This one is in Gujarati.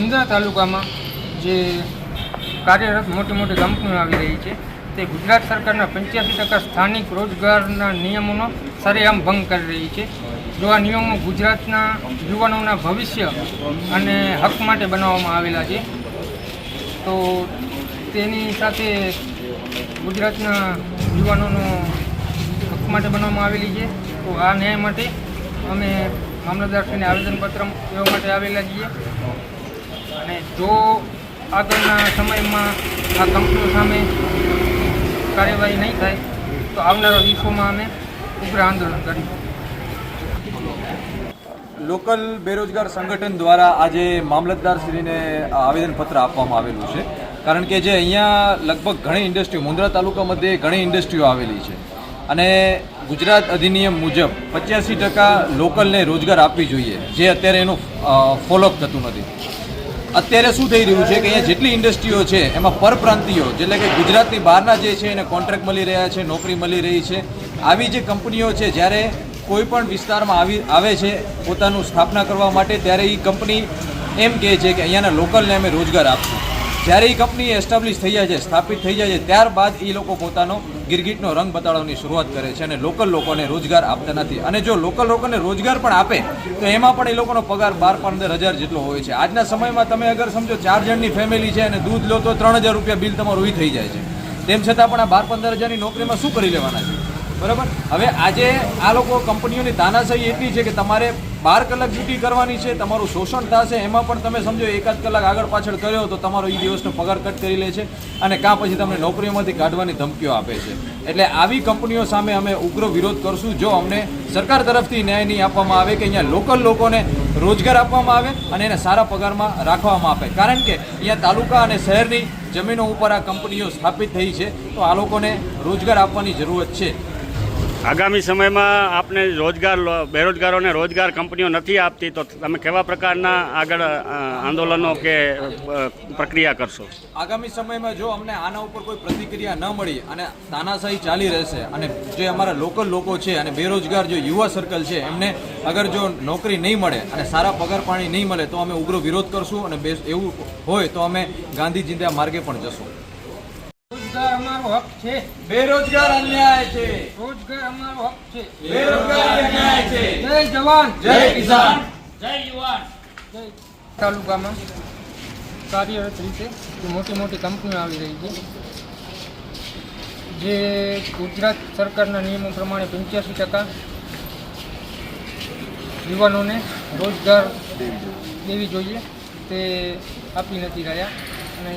મુન્દ્રા તાલુકામાં જે કાર્યરત મોટી મોટી કંપનીઓ આવી રહી છે તે ગુજરાત સરકારના 85% સ્થાનિક રોજગારના નિયમોનો સરેઆમ ભંગ કરી રહી છે. જો આ નિયમો ગુજરાતના યુવાનોના ભવિષ્ય અને હક માટે બનાવવામાં આવેલા છે, તો તેની સાથે ગુજરાતના યુવાનોનો હક માટે બનાવવામાં આવેલી છે. તો આ ન્યાય માટે અમે મામલતદારશ્રીને આવેદનપત્ર એવા માટે આવેલા છીએ. અને જો આગળના સમયમાં આ કંપનીઓ સામે કાર્યવાહી નહીં થાય તો આવનારા દિવસોમાં અમે ઉગ્ર આંદોલન કરીશું. લોકલ બેરોજગાર સંગઠન દ્વારા આજે મામલતદારશ્રીને આવેદનપત્ર આપવામાં આવેલું છે. કારણ કે જે અહીંયા લગભગ ઘણી ઇન્ડસ્ટ્રીઓ મુન્દ્રા તાલુકા મધ્યે ઘણી ઇન્ડસ્ટ્રીઓ આવેલી છે અને ગુજરાત અધિનિયમ મુજબ 85% લોકલને રોજગાર આપવી જોઈએ, જે અત્યારે એનું ફોલોઅપ થતું નથી. અત્યારે શું થઈ રહ્યું છે કે અહીંયા જેટલી ઇન્ડસ્ટ્રીઓ છે એમાં પરપ્રાંતિયો એટલે કે ગુજરાતની બહારના જે છે એને કોન્ટ્રાક્ટ મળી રહ્યા છે, નોકરી મળી રહી છે. આવી જે કંપનીઓ છે જ્યારે કોઈ પણ વિસ્તારમાં આવે છે પોતાનું સ્થાપના કરવા માટે, ત્યારે એ કંપની એમ કહે છે કે અહીંયાના લોકલને અમે રોજગાર આપશું. જ્યારે એ કંપની એસ્ટાબ્લિશ થઈ જાય છે, સ્થાપિત થઈ જાય છે, ત્યારબાદ એ લોકો પોતાનો ગિરગીટનો રંગ બતાડવાની શરૂઆત કરે છે અને લોકલ લોકોને રોજગાર આપતા નથી. અને જો લોકલ લોકોને રોજગાર પણ આપે તો એમાં પણ એ લોકોનો પગાર 12-15 હજાર જેટલો હોય છે. આજના સમયમાં તમે અગર સમજો 4 જણની ફેમિલી છે અને દૂધ લો તો 3000 રૂપિયા બિલ તમારું થઈ જાય છે. તેમ છતાં પણ આ 12-15 હજારની નોકરીમાં શું કરી લેવાના છે? બરાબર. હવે આજે આ લોકો કંપનીઓની તાનાશાહી એટલી છે કે તમારે 12 કલાક ડ્યુટી કરવાની છે, તમારું શોષણ થશે. એમાં પણ તમે સમજો 1-8 કલાક આગળ પાછળ કર્યો તો તમારો એ દિવસનો પગાર કટ કરી લે છે અને કાં પછી તમને નોકરીઓમાંથી કાઢવાની ધમકીઓ આપે છે. એટલે આવી કંપનીઓ સામે અમે ઉગ્ર વિરોધ કરશું જો અમને સરકાર તરફથી ન્યાય નહીં આપવામાં આવે કે અહીંયા લોકલ લોકોને રોજગાર આપવામાં આવે અને એને સારા પગારમાં રાખવામાં આવે. કારણ કે અહીંયા તાલુકા અને શહેરની જમીનો ઉપર આ કંપનીઓ સ્થાપિત થઈ છે, તો આ લોકોને રોજગાર આપવાની જરૂરત છે. આગામી સમયમાં આપને બેરોજગારોને રોજગાર કંપનીઓ નથી આપતી તો તમે કેવા પ્રકારના આગળ આંદોલનો કે પ્રક્રિયા કરશો? આગામી સમયમાં જો અમને આના ઉપર કોઈ પ્રતિક્રિયા ન મળી અને તાનાશાહી ચાલી રહેશે અને જે અમારા લોકલ લોકો છે અને બેરોજગાર જે યુવા સર્કલ છે એમને અગર જો નોકરી નહીં મળે અને સારા પગાર પાણી નહીં મળે તો અમે ઉગ્ર વિરોધ કરશું. અને એવું હોય તો અમે ગાંધી ચિંધ્યા માર્ગે પણ જશું. રોજગાર અમારો હક છે, બેરોજગાર અન્યાય છે. રોજગાર અમારો હક છે, બેરોજગાર અન્યાય છે. જય જવાન, જય કિસાન, જય યુવાન. તાલુકામાં કાર્યરત રીતે મોટી મોટી કંપનીઓ આવી રહી છે, જે ગુજરાત સરકારના નિયમો પ્રમાણે 85% યુવાનોને રોજગાર દેવી જોઈએ તે આપી નથી રહ્યા. અને